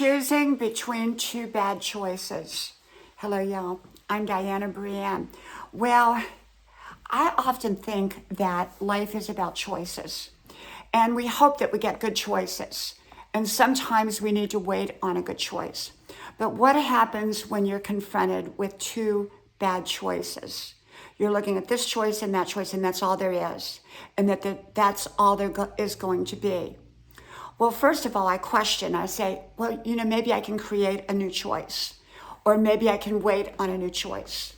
Choosing between two bad choices. Hello, y'all. I'm Diana Brienne. Well, I often think that life is about choices, and we hope that we get good choices. And sometimes we need to wait on a good choice. But what happens when you're confronted with two bad choices? You're looking at this choice, and that's all there is, and that's all there is going to be. Well, first of all, I question. I say, well, maybe I can create a new choice, or maybe I can wait on a new choice.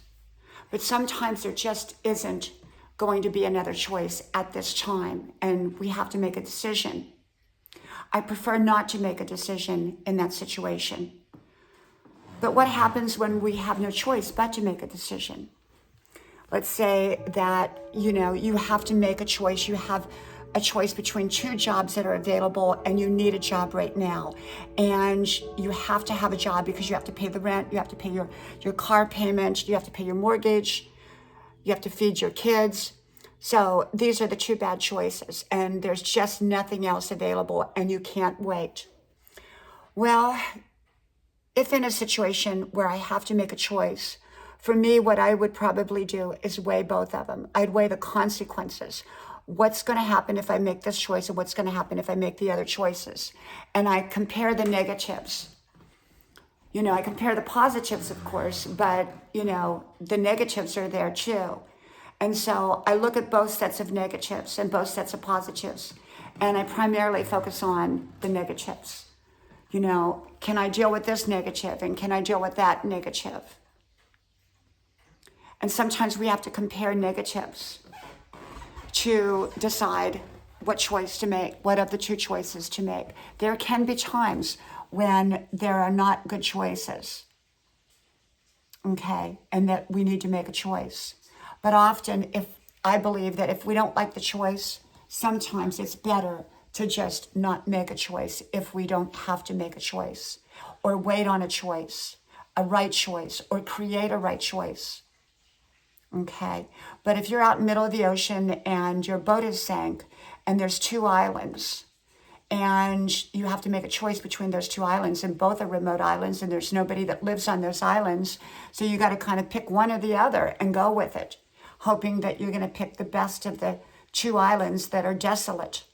But sometimes there just isn't going to be another choice at this time, and we have to make a decision. I prefer not to make a decision in that situation. But what happens when we have no choice but to make a decision? Let's say that, you have to make a choice. You have a choice between two jobs that are available, and you need a job right now. And you have to have a job because you have to pay the rent, you have to pay your car payment, you have to pay your mortgage, you have to feed your kids. So these are the two bad choices, and there's just nothing else available, and you can't wait. Well, if in a situation where I have to make a choice, for me, what I would probably do is weigh both of them. I'd weigh the consequences. What's going to happen if I make this choice, and what's going to happen if I make the other choices? And I compare the negatives. I compare the positives, of course, but, the negatives are there too. And so I look at both sets of negatives and both sets of positives, and I primarily focus on the negatives. Can I deal with this negative, and can I deal with that negative? And sometimes we have to compare negatives to decide what choice to make, what of the two choices to make. There can be times when there are not good choices, okay, and that we need to make a choice. But often, I believe that if we don't like the choice, sometimes it's better to just not make a choice if we don't have to make a choice, or wait on a choice, a right choice, or create a right choice. Okay, but if you're out in the middle of the ocean and your boat is sank and there's two islands, and you have to make a choice between those two islands, and both are remote islands, and there's nobody that lives on those islands, so you got to kind of pick one or the other and go with it, hoping that you're going to pick the best of the two islands that are desolate,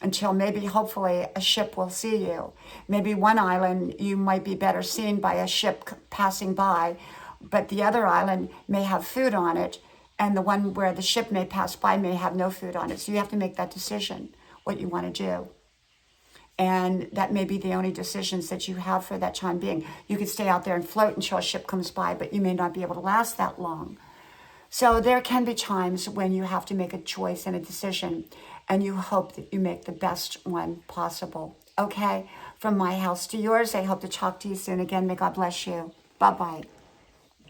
until maybe, hopefully, a ship will see you. Maybe one island you might be better seen by a ship passing by, but the other island may have food on it, and the one where the ship may pass by may have no food on it. So you have to make that decision, what you want to do. And that may be the only decisions that you have for that time being. You could stay out there and float until a ship comes by, but you may not be able to last that long. So there can be times when you have to make a choice and a decision, and you hope that you make the best one possible. Okay? From my house to yours, I hope to talk to you soon again. May God bless you. Bye-bye.